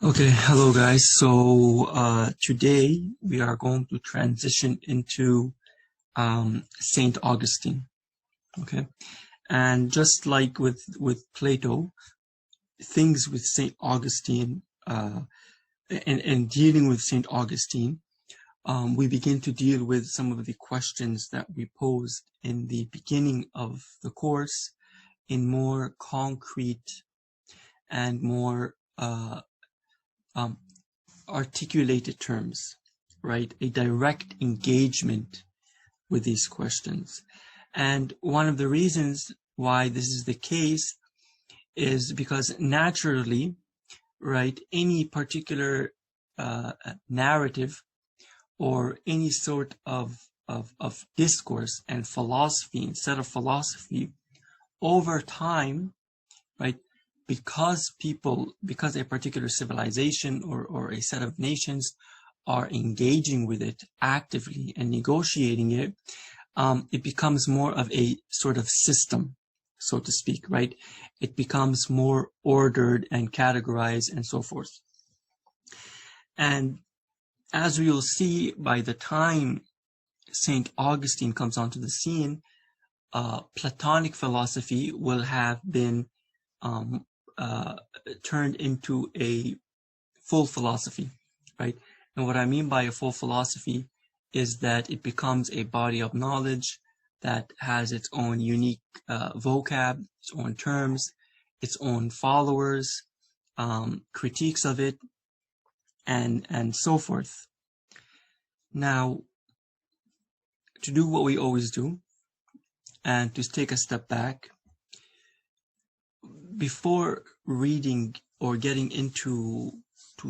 Okay, hello guys. So today we are going to transition into Saint Augustine. Okay, and just like with Plato, things with Saint Augustine and dealing with Saint Augustine, we begin to deal with some of the questions that we posed in the beginning of the course in more concrete and more articulated terms, right? A direct engagement with these questions. And one of the reasons why this is the case is because naturally, right, any particular narrative or any sort of discourse and philosophy, instead of philosophy, over time, right, because a particular civilization or a set of nations are engaging with it actively and negotiating it, it becomes more of a sort of system, so to speak, right? It becomes more ordered and categorized and so forth. And as we will see, by the time Saint Augustine comes onto the scene, Platonic philosophy will have been turned into a full philosophy, right? And what I mean by a full philosophy is that it becomes a body of knowledge that has its own unique vocab, its own terms, its own followers, critiques of it, and so forth. Now, to do what we always do, and to take a step back, before reading or getting into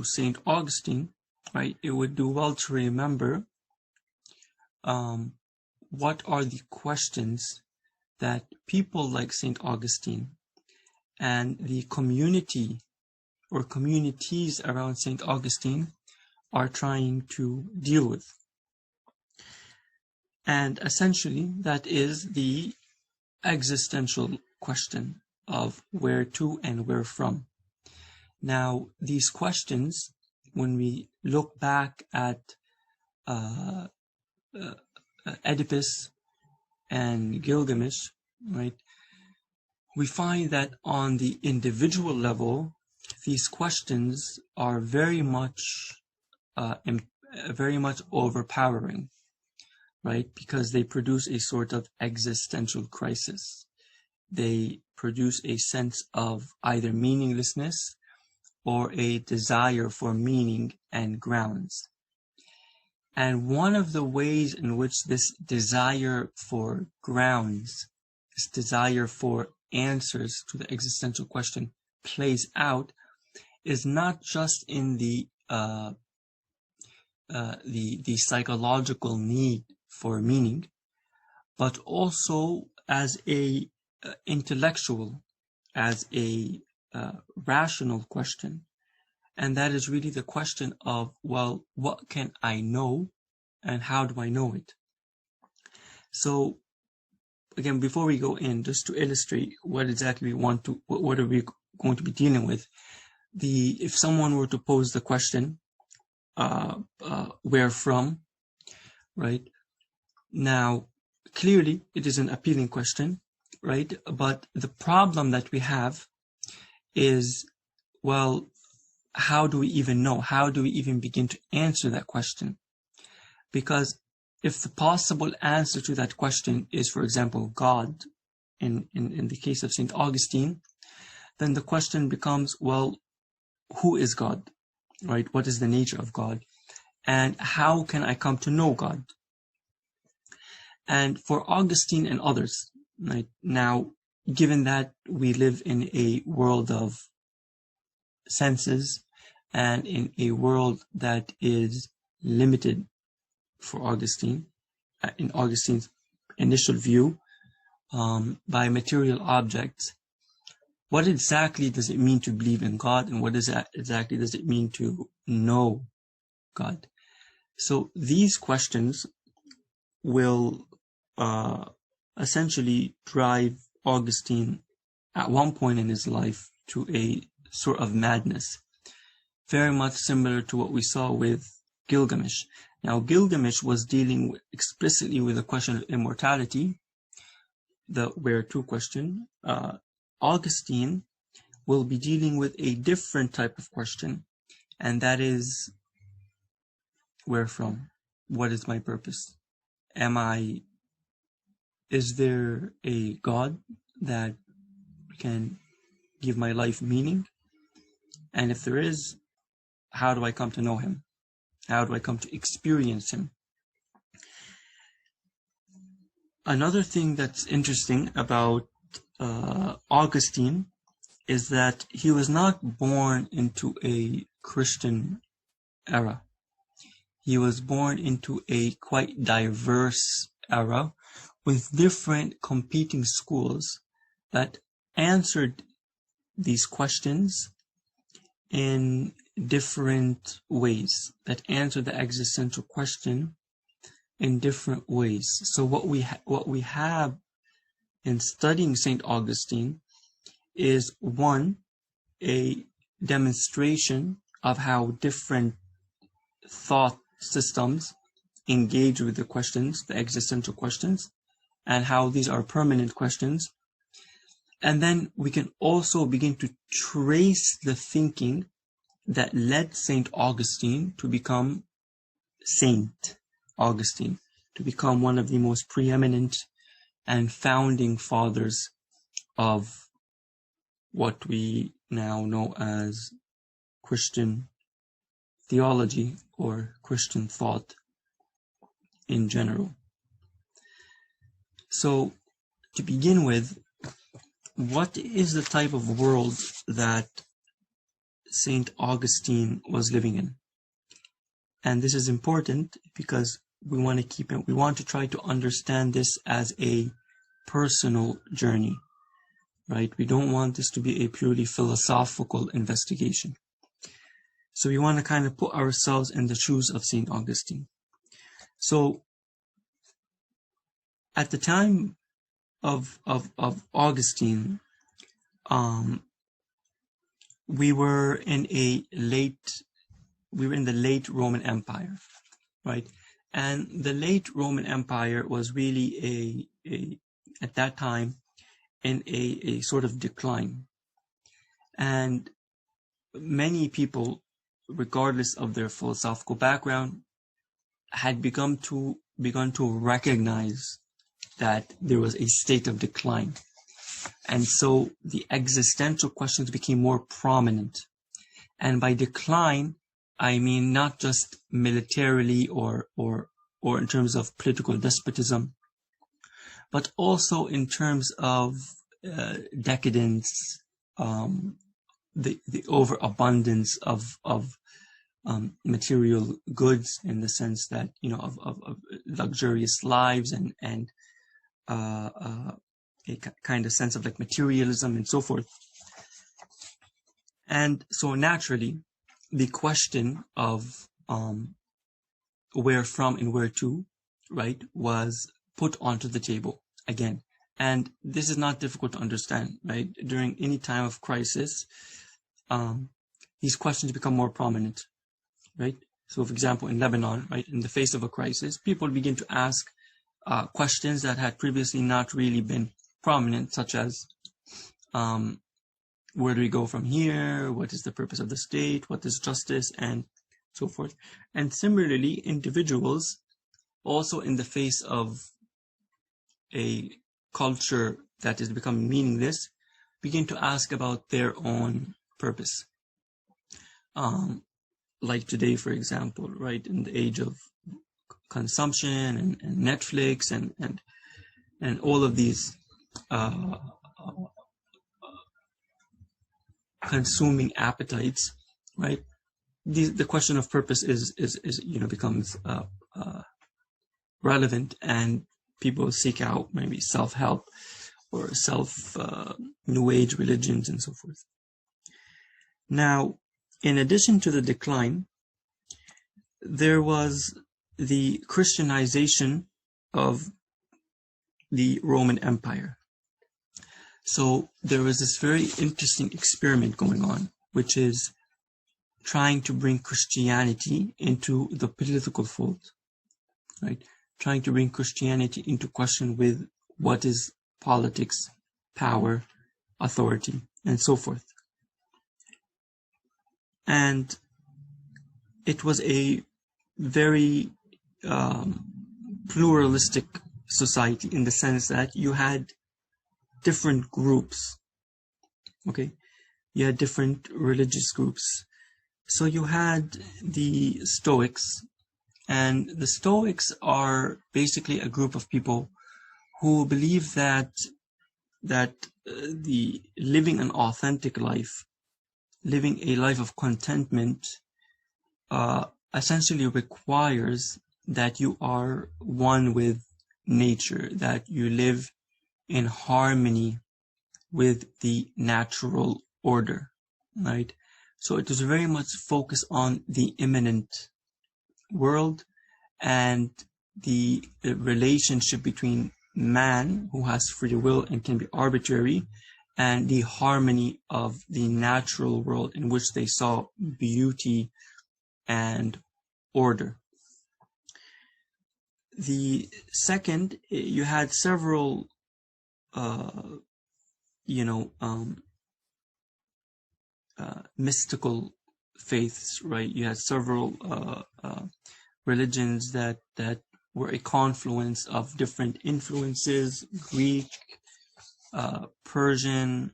Saint Augustine, right, it would do well to remember what are the questions that people like Saint Augustine and the community or communities around Saint Augustine are trying to deal with. And essentially, that is the existential question of where to and where from. Now, these questions, when we look back at Oedipus and Gilgamesh, right, we find that on the individual level, these questions are very much overpowering, right? Because they produce a sort of existential crisis. They produce a sense of either meaninglessness or a desire for meaning and grounds. And one of the ways in which this desire for grounds, this desire for answers to the existential question plays out is not just in the psychological need for meaning, but also as a intellectual, as a rational question. And that is really the question of, well, what can I know and how do I know it? So again, before we go in, just to illustrate what exactly what are we going to be dealing with, if someone were to pose the question, where from, right? Now, clearly it is an appealing question, right? But the problem that we have is, well, how do we even know? How do we even begin to answer that question? Because if the possible answer to that question is, for example, God, in the case of Saint Augustine, then the question becomes, well, who is God, right? What is the nature of God? And how can I come to know God? And for Augustine and others, right, now, given that we live in a world of senses and in a world that is limited for Augustine, in Augustine's initial view, by material objects, what exactly does it mean to believe in God, and what exactly does it mean to know God? So these questions will essentially drive Augustine at one point in his life to a sort of madness. very much similar to what we saw with Gilgamesh. Now, Gilgamesh was dealing explicitly with the question of immortality, the where-to question. Augustine will be dealing with a different type of question, and that is, where from? What is my purpose? Is there a God that can give my life meaning? And if there is, how do I come to know him? How do I come to experience him? Another thing that's interesting about Augustine is that he was not born into a Christian era. He was born into a quite diverse era with different competing schools that answered these questions in different ways, that answer the existential question in different ways. So what we have in studying Saint Augustine is, one, a demonstration of how different thought systems engage with the questions, the existential questions, and how these are permanent questions. And then we can also begin to trace the thinking that led Saint Augustine to become Saint Augustine, to become one of the most preeminent and founding fathers of what we now know as Christian theology or Christian thought in general. So, to begin with, what is the type of world that Saint Augustine was living in? And this is important because we want to try to understand this as a personal journey, right? We don't want this to be a purely philosophical investigation. So we want to kind of put ourselves in the shoes of Saint Augustine. So at the time of Augustine, we were in the late Roman Empire, right? And the late Roman Empire was really at that time in a sort of decline. And many people, regardless of their philosophical background, had begun to recognize that there was a state of decline. And so the existential questions became more prominent. And by decline, I mean not just militarily or in terms of political despotism, but also in terms of decadence, the overabundance of material goods, in the sense that, of luxurious lives and a kind of sense of like materialism and so forth. And so naturally, the question of where from and where to, right, was put onto the table again. And this is not difficult to understand, right? During any time of crisis, these questions become more prominent, right? So, for example, in Lebanon, right, in the face of a crisis, people begin to ask questions that had previously not really been prominent, such as, where do we go from here? What is the purpose of the state? What is justice? And so forth. And similarly, individuals, also in the face of a culture that is becoming meaningless, begin to ask about their own purpose. Like today, for example, right, in the age of consumption and Netflix and all of these consuming appetites, right? The question of purpose is becomes relevant, and people seek out maybe self-help or New Age religions and so forth. Now, in addition to the decline, there was the Christianization of the Roman Empire. So there was this very interesting experiment going on, which is trying to bring Christianity into the political fold, right? Trying to bring Christianity into question with what is politics, power, authority, and so forth. And it was a very pluralistic society in the sense that you had different groups, okay? You had different religious groups. So you had the Stoics, and the Stoics are basically a group of people who believe that the living an authentic life, living a life of contentment, essentially requires that you are one with nature, that you live in harmony with the natural order, right? So it was very much focused on the immanent world and the relationship between man, who has free will and can be arbitrary, and the harmony of the natural world in which they saw beauty and order. The second, you had several, mystical faiths, right? You had several religions that were a confluence of different influences: Greek, Persian,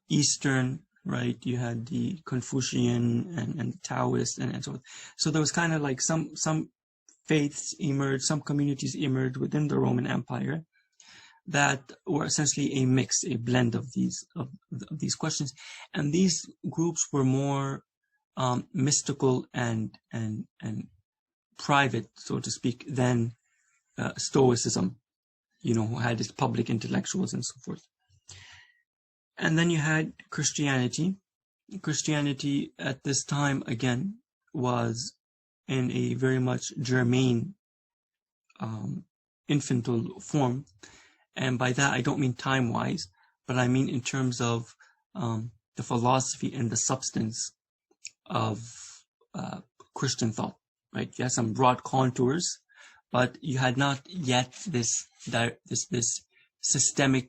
Eastern, right? You had the Confucian and Taoist and so on. So there was kind of like some faiths emerged, some communities emerged within the Roman Empire that were essentially a mix, a blend of these questions. And these groups were more mystical and private, so to speak, than Stoicism, who had its public intellectuals and so forth. And then you had Christianity. Christianity at this time, again, was in a very much germane, infantile form. And by that, I don't mean time-wise, but I mean in terms of the philosophy and the substance of Christian thought, right? You had some broad contours, but you had not yet this systemic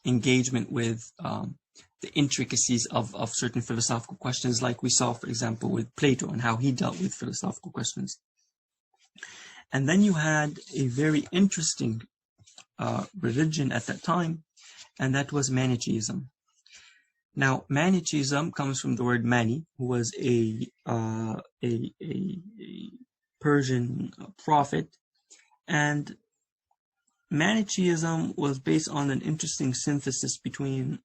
engagement with the intricacies of certain philosophical questions, like we saw, for example, with Plato and how he dealt with philosophical questions. And then you had a very interesting religion at that time, and that was Manichaeism. Now, Manichaeism comes from the word Mani, who was a Persian prophet, and Manichaeism was based on an interesting synthesis between,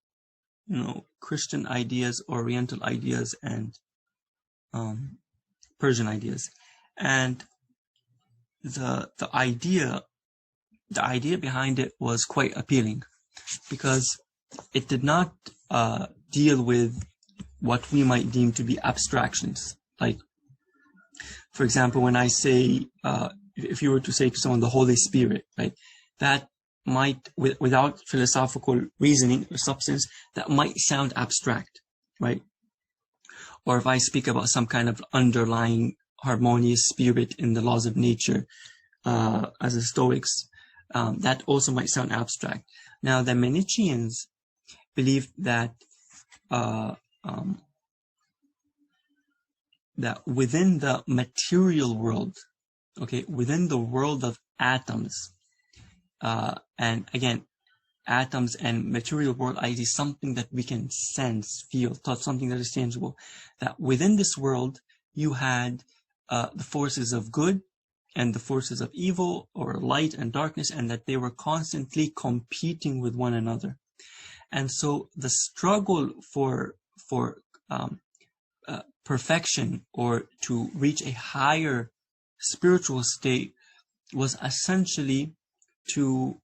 Christian ideas, Oriental ideas, and Persian ideas. And the idea behind it was quite appealing, because it did not deal with what we might deem to be abstractions. Like, for example, when I say, if you were to say to someone, the Holy Spirit, right, that might, without philosophical reasoning or substance, that might sound abstract, right? Or if I speak about some kind of underlying harmonious spirit in the laws of nature, as the Stoics, that also might sound abstract. Now, the Manichaeans believed that that within the material world, okay, within the world of atoms, and again, atoms and material world is something that we can sense, feel, touch, something that is tangible, that within this world you had the forces of good and the forces of evil, or light and darkness, and that they were constantly competing with one another. And so the struggle for perfection, or to reach a higher spiritual state, was essentially to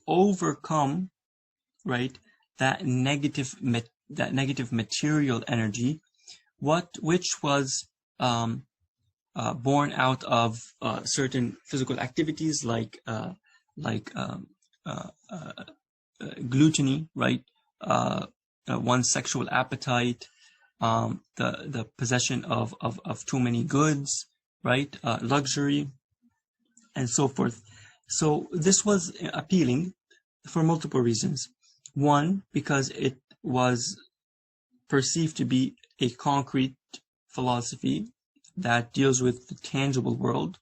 overcome, right, that negative material energy, which was born out of certain physical activities like gluttony, right, one's sexual appetite, the possession of too many goods, right? Luxury, and so forth. So this was appealing for multiple reasons. One, because it was perceived to be a concrete philosophy that deals with the tangible world.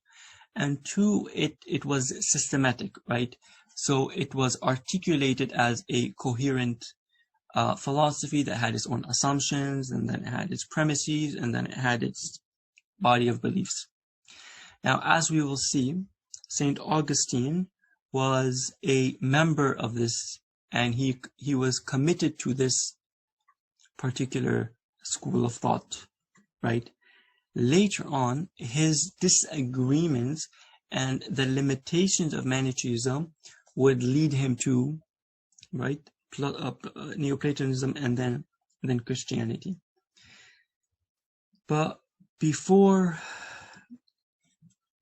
And two, it was systematic, right? So it was articulated as a coherent philosophy that had its own assumptions, and then it had its premises, and then it had its body of beliefs. Now, as we will see, Saint Augustine was a member of this, and he was committed to this particular school of thought, right? Later on, his disagreements and the limitations of Manichaeism would lead him to, right, Neoplatonism and then Christianity. But before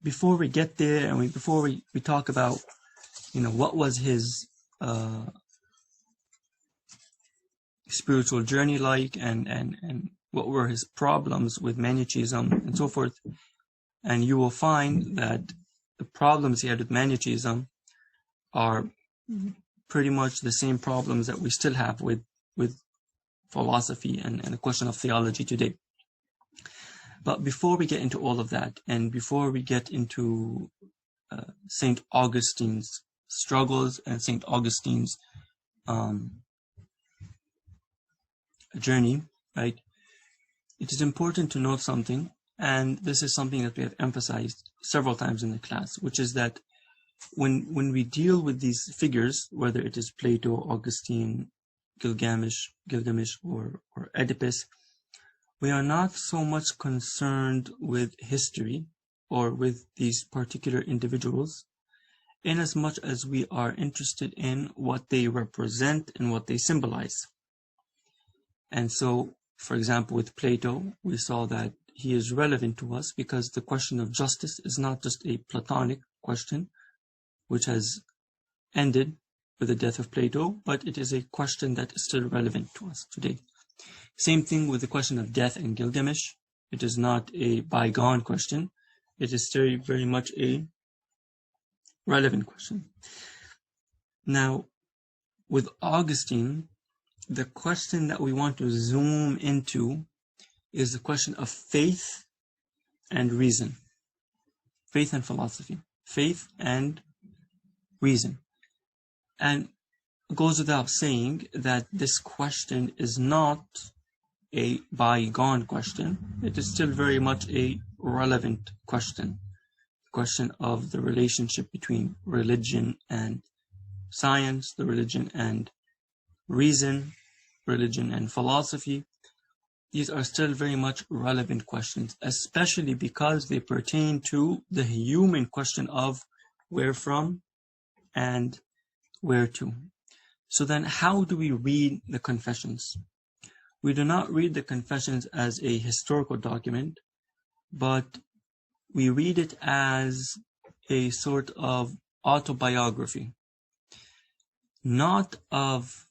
we get there, and before we talk about, what was his spiritual journey like, and what were his problems with Manichaeism and so forth, and you will find that the problems he had with Manichaeism are pretty much the same problems that we still have with philosophy and the question of theology today. But before we get into all of that, and before we get into Saint Augustine's struggles and Saint Augustine's journey, right, it is important to note something, and this is something that we have emphasized several times in the class, which is that when we deal with these figures, whether it is Plato, Augustine, Gilgamesh, or Oedipus, we are not so much concerned with history or with these particular individuals, in as much as we are interested in what they represent and what they symbolize. And so, for example, with Plato, we saw that he is relevant to us because the question of justice is not just a Platonic question, which has ended with the death of Plato, but it is a question that is still relevant to us today. Same thing with the question of death and Gilgamesh. It is not a bygone question. It is still very much a relevant question. Now, with Augustine, the question that we want to zoom into is the question of faith and reason. Faith and philosophy. Faith and reason. And it goes without saying that this question is not a bygone question. It is still very much a relevant question. The question of the relationship between religion and science, the religion and reason, religion and philosophy. These are still very much relevant questions, especially because they pertain to the human question of where from and where to. So then, how do we read the Confessions? We do not read the Confessions as a historical document, but we read it as a sort of autobiography, not of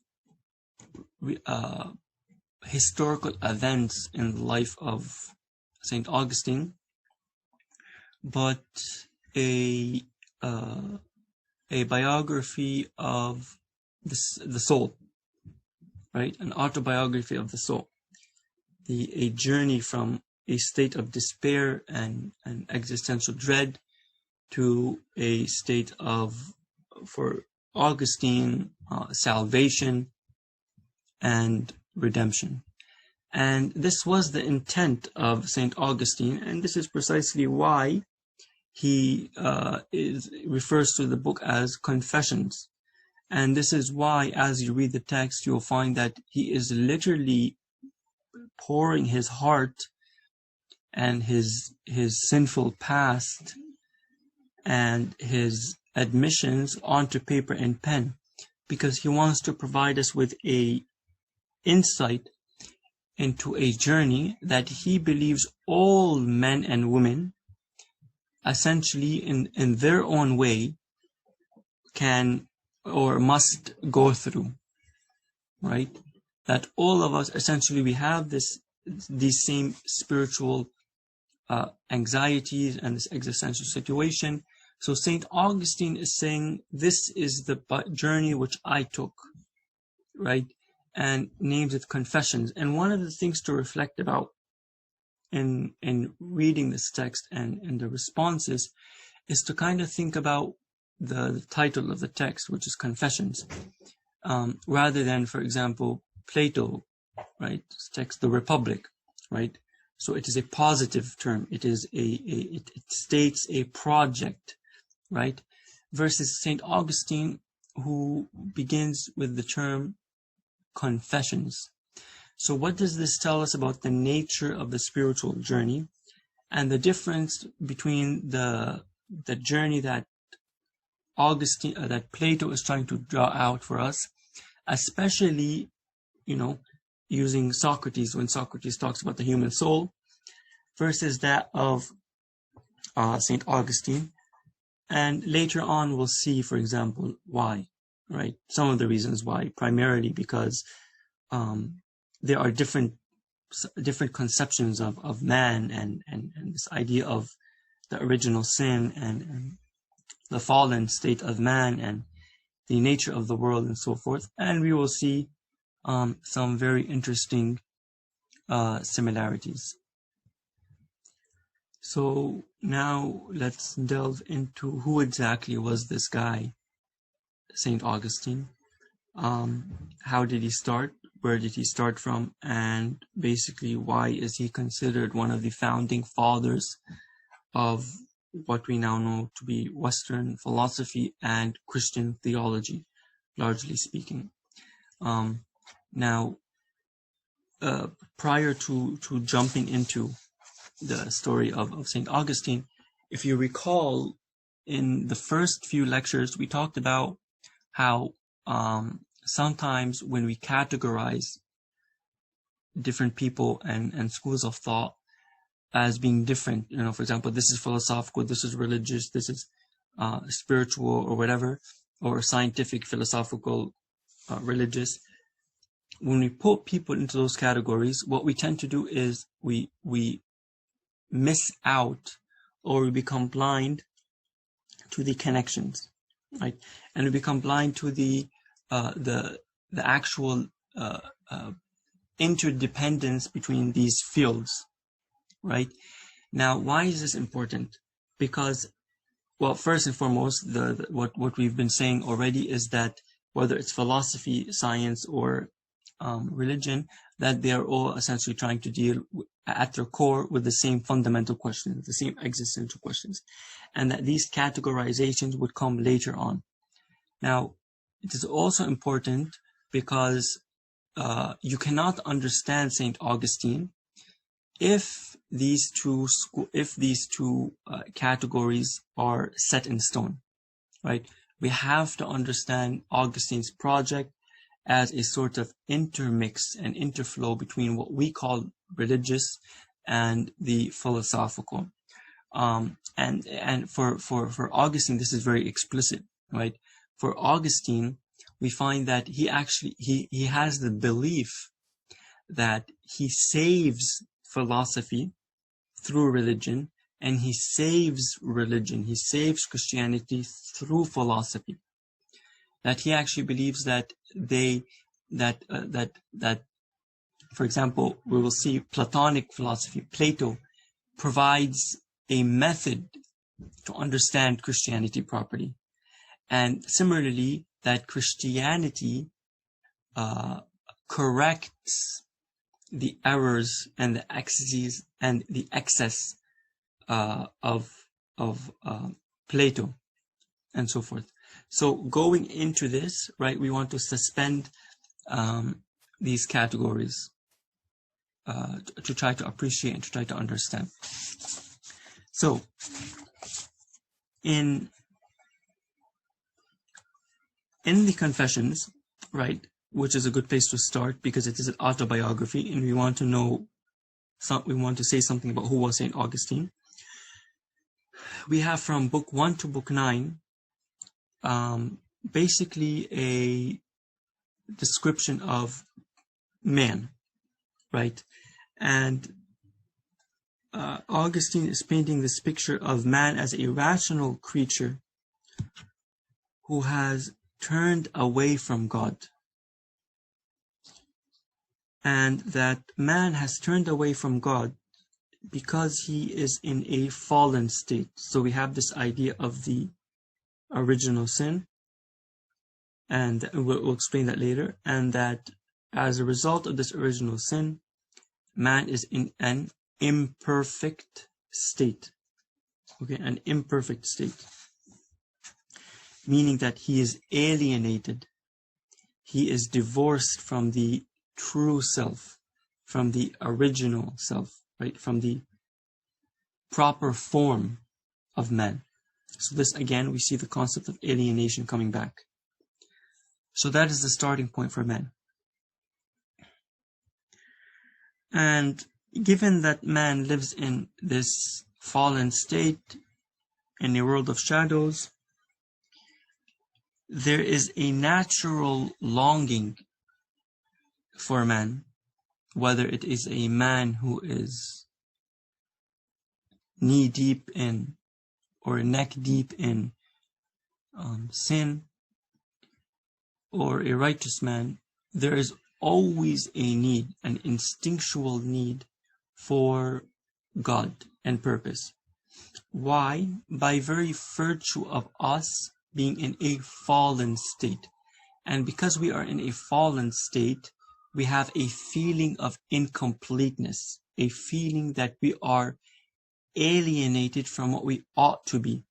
historical events in the life of Saint Augustine, but a biography of the soul, right? An autobiography of the soul. A journey from a state of despair and existential dread to a state of, for Augustine, salvation and redemption. And this was the intent of Saint Augustine, and this is precisely why he refers to the book as Confessions. And this is why, as you read the text, you'll find that he is literally pouring his heart and his sinful past and his admissions onto paper and pen, because he wants to provide us with a insight into a journey that he believes all men and women, essentially in their own way, can or must go through, right? that all of us, essentially, we have these same spiritual anxieties and this existential situation. So Saint Augustine is saying, this is the journey which I took, right? And names it Confessions. And one of the things to reflect about in reading this text and the responses is to kind of think about the title of the text, which is Confessions, rather than, for example, Plato, right? Text, The Republic, right? So it is a positive term. It is it states a project, right? Versus Saint Augustine, who begins with the term Confessions. So what does this tell us about the nature of the spiritual journey and the difference between the journey that that Plato is trying to draw out for us, especially, using Socrates, when Socrates talks about the human soul, versus that of Saint Augustine. And later on, we'll see, for example, why, right? Some of the reasons why, primarily because there are different conceptions of man and this idea of the original sin and the fallen state of man and the nature of the world and so forth. And we will see some very interesting similarities. So now let's delve into who exactly was this guy, Saint Augustine. How did he start? Where did he start from? And basically, why is he considered one of the founding fathers of what we now know to be Western philosophy and Christian theology, largely speaking? Now, prior to jumping into the story of St. Augustine, if you recall, in the first few lectures, we talked about how sometimes when we categorize different people and schools of thought as being different, for example, this is philosophical, this is religious, this is spiritual or whatever, or scientific, philosophical, religious. When we put people into those categories, what we tend to do is we miss out, or we become blind to the connections, right? And we become blind to the actual interdependence between these fields, right? Now, why is this important? Because, well, first and foremost, what we've been saying already is that whether it's philosophy, science, or religion, that they're all essentially trying to deal at their core with the same fundamental questions, the same existential questions, and that these categorizations would come later on. Now, it is also important because you cannot understand Saint Augustine if these two categories are set in stone, right? We have to understand Augustine's project as a sort of intermix and interflow between what we call religious and the philosophical. And for Augustine, this is very explicit, right? For Augustine, we find that he has the belief that he saves philosophy through religion, and he saves religion, he saves Christianity through philosophy. That he actually believes that for example, we will see Platonic philosophy, Plato, provides a method to understand Christianity properly. And similarly, that Christianity corrects the errors and the excesses and the excess of Plato, and so forth. So going into this, right, we want to suspend these categories to try to appreciate and to try to understand. So in the Confessions, right, which is a good place to start because it is an autobiography, and we want to say something about who was Saint Augustine. We have from book 1 to book 9 basically a description of man, right? And Augustine is painting this picture of man as a rational creature who has turned away from God. And that man has turned away from God because he is in a fallen state. So we have this idea of the original sin, and we'll explain that later, and that as a result of this original sin, man is in an imperfect state. Okay, an imperfect state. Meaning that he is alienated. He is divorced from the true self, from the original self, right? From the proper form of man. So this, again, we see the concept of alienation coming back. So that is the starting point for man. And given that man lives in this fallen state, in a world of shadows, there is a natural longing for man, whether it is a man who is knee-deep in or neck-deep in sin, or a righteous man, there is always a need, an instinctual need for God and purpose. Why? By very virtue of us being in a fallen state. And because we are in a fallen state, we have a feeling of incompleteness, a feeling that we are alienated from what we ought to be.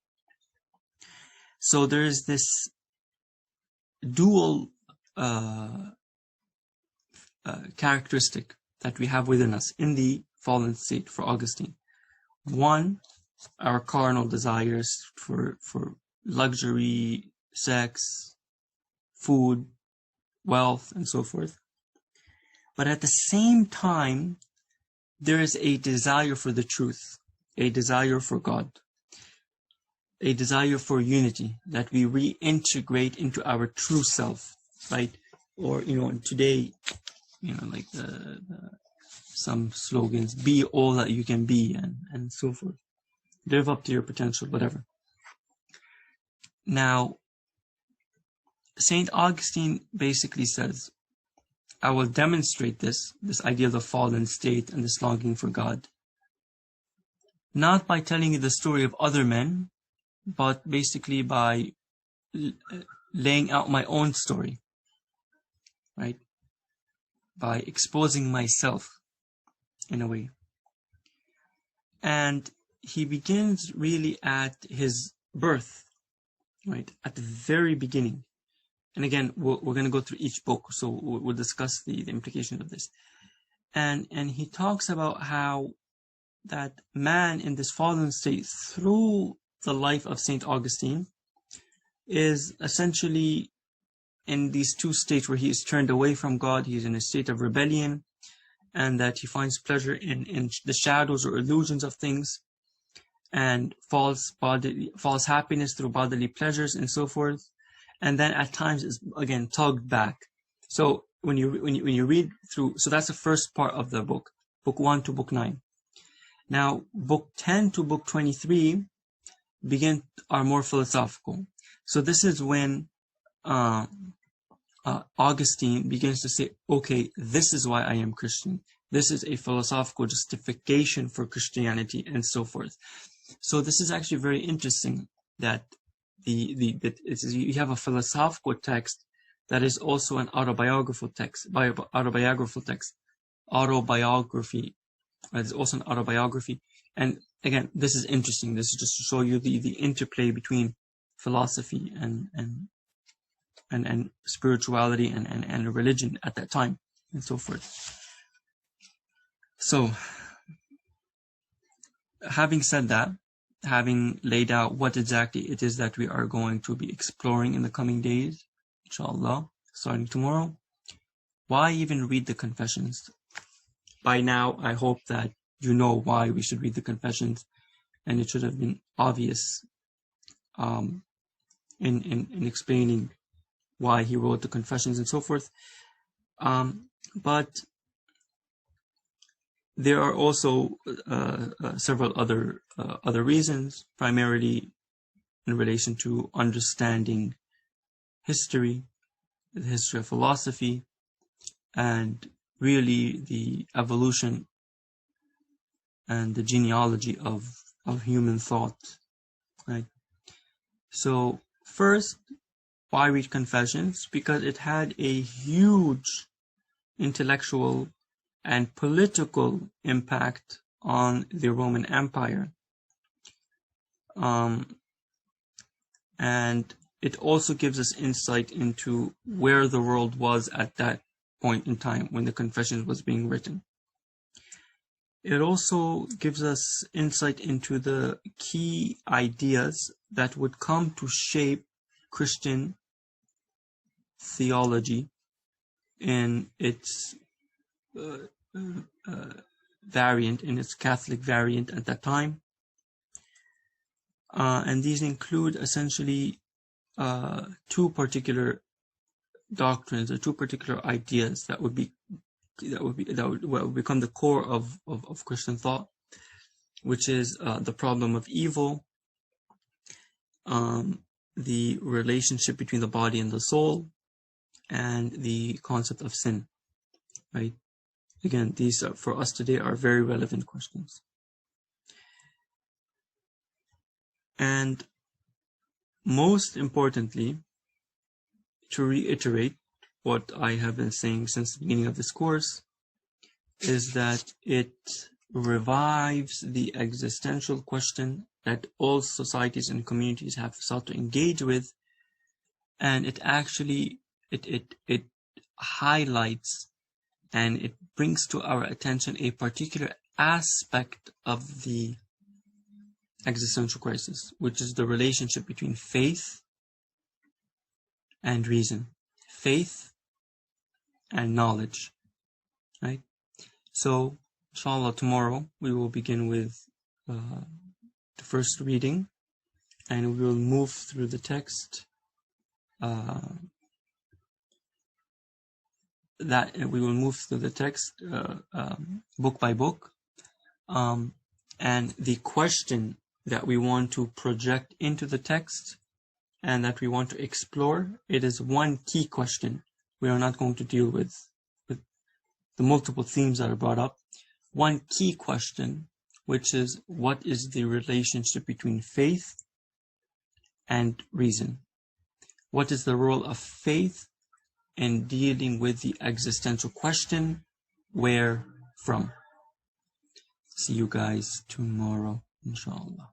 So there is this dual characteristic that we have within us in the fallen state for Augustine. One, our carnal desires for luxury, sex, food, wealth, and so forth. But at the same time, there is a desire for the truth, a desire for God, a desire for unity, that we reintegrate into our true self, right? Or, today, like some slogans, be all that you can be, and so forth. Live up to your potential, whatever. Now, Saint Augustine basically says, I will demonstrate this idea of the fallen state and this longing for God, not by telling you the story of other men, but basically by laying out my own story, right? By exposing myself in a way. And he begins really at his birth, right? At the very beginning. And again, we're going to go through each book, so we'll discuss the implications of this. And he talks about how that man in this fallen state, through the life of Saint Augustine, is essentially in these two states where he is turned away from God, he's in a state of rebellion, and that he finds pleasure in the shadows or illusions of things, and false happiness through bodily pleasures and so forth, and then at times is again tugged back. So when you read through, so that's the first part of the book 1 to book 9. Now book 10 to book 23 are more philosophical. So this is when Augustine begins to say, okay, this is why I am Christian. This is a philosophical justification for Christianity and so forth. So this is actually very interesting that you have a philosophical text that is also an autobiography. It's also an autobiography. And again, this is interesting. This is just to show you the interplay between philosophy and spirituality and religion at that time and so forth. So, having said that, having laid out what exactly it is that we are going to be exploring in the coming days, inshallah, starting tomorrow, why even read the Confessions? By now, I hope that you know why we should read the Confessions, and it should have been obvious in explaining why he wrote the Confessions and so forth. But there are also several other reasons, primarily in relation to understanding history, the history of philosophy, and really the evolution and the genealogy of human thought. Right? So first, why read Confessions? Because it had a huge intellectual and political impact on the Roman Empire. And it also gives us insight into where the world was at that point in time when the Confessions was being written. It also gives us insight into the key ideas that would come to shape Christian theology in its variant, in its Catholic variant at that time. And these include essentially two particular doctrines or two particular ideas that would become the core of Christian thought, which is the problem of evil, the relationship between the body and the soul, and the concept of sin. Right? Again, these for us today are very relevant questions. And most importantly, to reiterate what I have been saying since the beginning of this course, is that it revives the existential question that all societies and communities have sought to engage with, and it actually it highlights and it brings to our attention a particular aspect of the existential crisis, which is the relationship between faith and reason, faith and knowledge, right? So, inshallah, tomorrow we will begin with the first reading, and we will move through the text book by book, and the question that we want to project into the text and that we want to explore, it is one key question. We are not going to deal with the multiple themes that are brought up. One key question, which is, what is the relationship between faith and reason? What is the role of faith in dealing with the existential question, where from? See you guys tomorrow, inshallah.